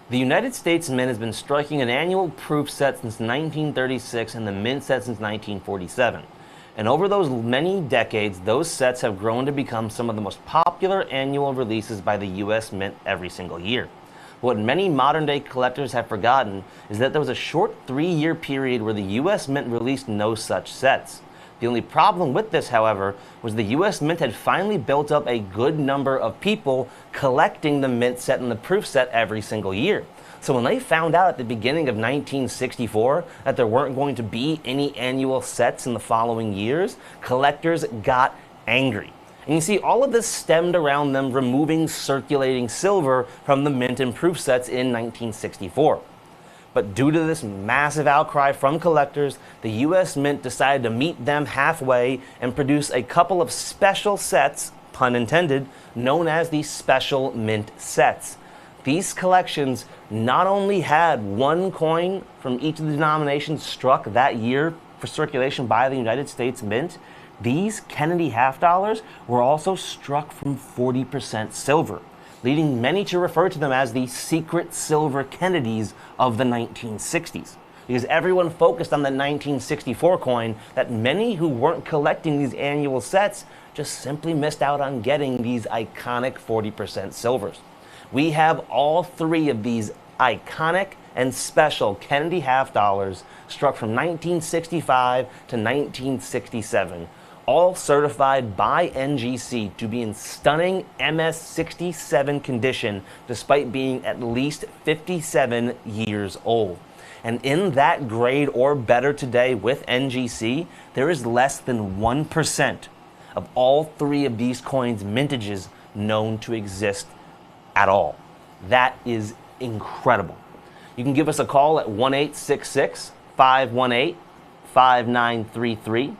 The United States Mint has been striking an annual proof set since 1936 and the mint set since 1947. And over those many decades, those sets have grown to become some of the most popular annual releases by the U.S. Mint every single year. What many modern-day collectors have forgotten is that there was a short 3-year period where the U.S. Mint released no such sets. The only problem with this, however, was the U.S. Mint had finally built up a good number of people collecting the mint set and the proof set every single year. So when they found out at the beginning of 1964 that there weren't going to be any annual sets in the following years, collectors got angry. And you see, all of this stemmed around them removing circulating silver from the mint and proof sets in 1964. But due to this massive outcry from collectors, the U.S. Mint decided to meet them halfway and produce a couple of special sets, pun intended, known as the Special Mint sets. These collections not only had one coin from each of the denominations struck that year for circulation by the United States Mint, these Kennedy half dollars were also struck from 40% silver, leading many to refer to them as the secret silver Kennedys of the 1960s. Because everyone focused on the 1964 coin that many who weren't collecting these annual sets just simply missed out on getting these iconic 40% silvers. We have all three of these iconic and special Kennedy half dollars struck from 1965 to 1967, all certified by NGC to be in stunning MS67 condition despite being at least 57 years old. And in that grade or better today with NGC, there is less than 1% of all three of these coins' mintages known to exist at all. That is incredible. You can give us a call at 1-866-518-5933,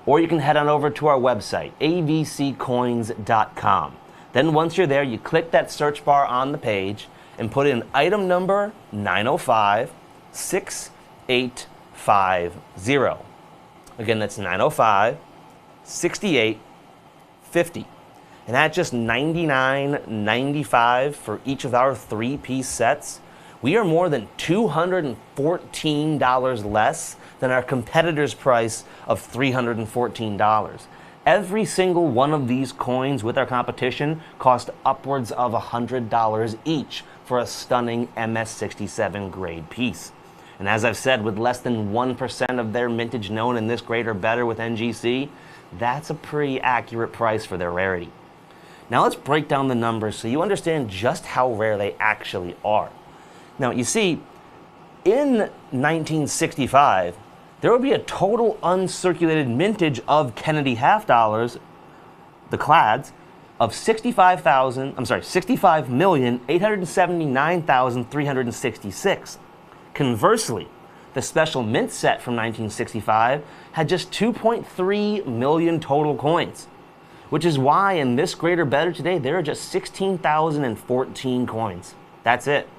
or you can head on over to our website, avccoins.com. Then once you're there, you click that search bar on the page and put in item number 905-6850. Again, that's 905-6850. And at just $99.95 for each of our three-piece sets, we are more than $214 less than our competitor's price of $314. Every single one of these coins with our competition cost upwards of $100 each for a stunning MS67 grade piece. And as I've said, with less than 1% of their mintage known in this grade or better with NGC, that's a pretty accurate price for their rarity. Now let's break down the numbers so you understand just how rare they actually are. Now you see, in 1965, there would be a total uncirculated mintage of Kennedy half dollars, the clads, of 65,879,366. Conversely, the Special Mint set from 1965 had just 2.3 million total coins, which is why in this grade or better today, there are just 16,014 coins. That's it.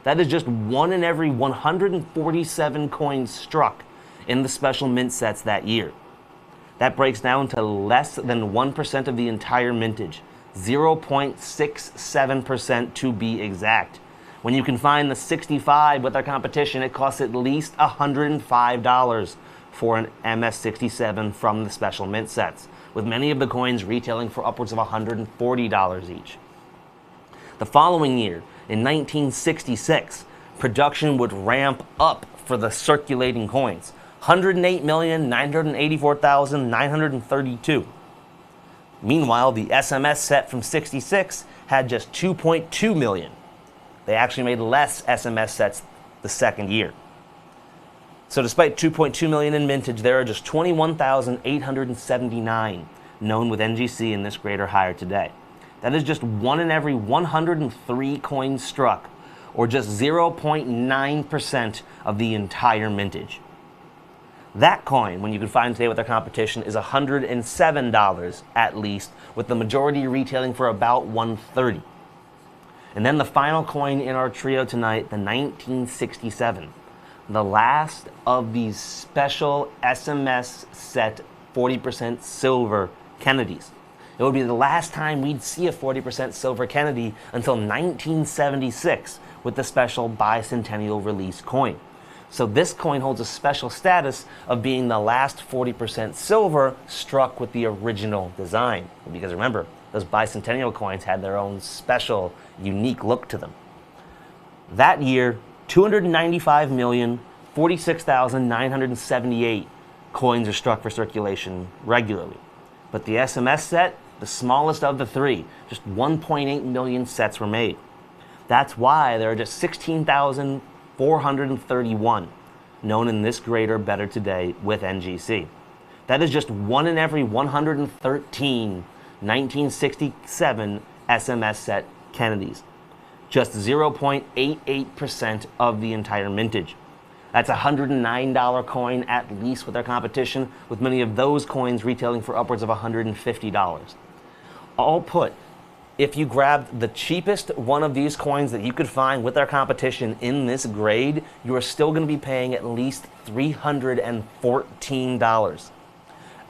That is just one in every 147 coins struck in the Special Mint sets that year. That breaks down to less than 1% of the entire mintage, 0.67% to be exact. When you can find the 65 with our competition, it costs at least $105 for an MS67 from the Special Mint sets, with many of the coins retailing for upwards of $140 each. The following year, in 1966, production would ramp up for the circulating coins, 108,984,932. Meanwhile, the SMS set from 66 had just 2.2 million. They actually made less SMS sets the second year. So despite 2.2 million in mintage, there are just 21,879 known with NGC in this grade or higher today. That is just one in every 103 coins struck, or just 0.9% of the entire mintage. That coin, when you can find today with our competition, is $107 at least, with the majority retailing for about $130. And then the final coin in our trio tonight, the 1967, the last of these special SMS set 40% silver Kennedys. It would be the last time we'd see a 40% silver Kennedy until 1976 with the special bicentennial release coin. So this coin holds a special status of being the last 40% silver struck with the original design. Because remember, those bicentennial coins had their own special, unique look to them. That year, 295,046,978 coins are struck for circulation regularly. But the SMS set, the smallest of the three, just 1.8 million sets were made. That's why there are just 16,431 known in this grade or better today with NGC. That is just 1 in every 113 1967 SMS set Kennedys. Just 0.88% of the entire mintage. That's a $109 coin at least with our competition, with many of those coins retailing for upwards of $150. All put, if you grabbed the cheapest one of these coins that you could find with our competition in this grade, you are still going to be paying at least $314.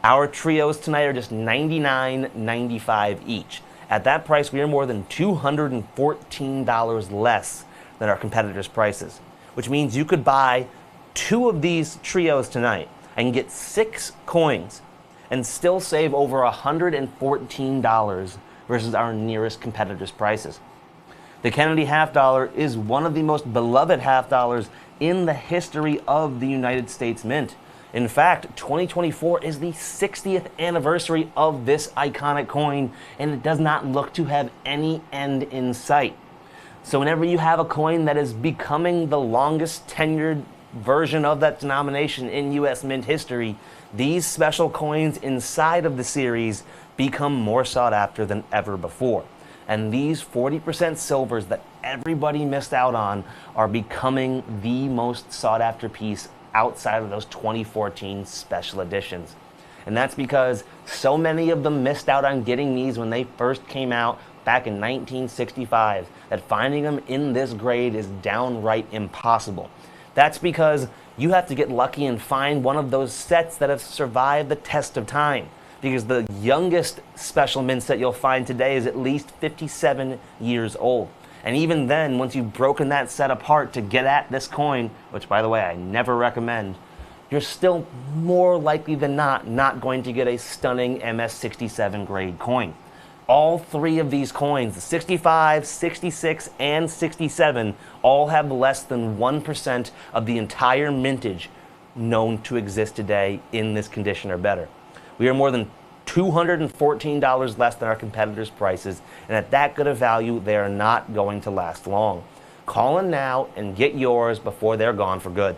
Our trios tonight are just $99.95 each. At that price, we are more than $214 less than our competitors' prices, which means you could buy 2 of these trios tonight and get 6 coins and still save over $114 versus our nearest competitors' prices. The Kennedy half dollar is one of the most beloved half dollars in the history of the United States Mint. In fact, 2024 is the 60th anniversary of this iconic coin, and it does not look to have any end in sight. So whenever you have a coin that is becoming the longest tenured version of that denomination in US Mint history, these special coins inside of the series become more sought after than ever before. And these 40% silvers that everybody missed out on are becoming the most sought after piece outside of those 2014 special editions. And that's because so many of them missed out on getting these when they first came out back in 1965 that finding them in this grade is downright impossible. That's because you have to get lucky and find one of those sets that have survived the test of time, because the youngest special mint set you'll find today is at least 57 years old. And even then, once you've broken that set apart to get at this coin, which by the way I never recommend, you're still more likely than not going to get a stunning MS67 grade coin. All 3 of these coins, the 65, 66, and 67, all have less than 1% of the entire mintage known to exist today in this condition or better. We are more than $214 less than our competitors' prices, and at that good a value, they are not going to last long. Call in now and get yours before they're gone for good.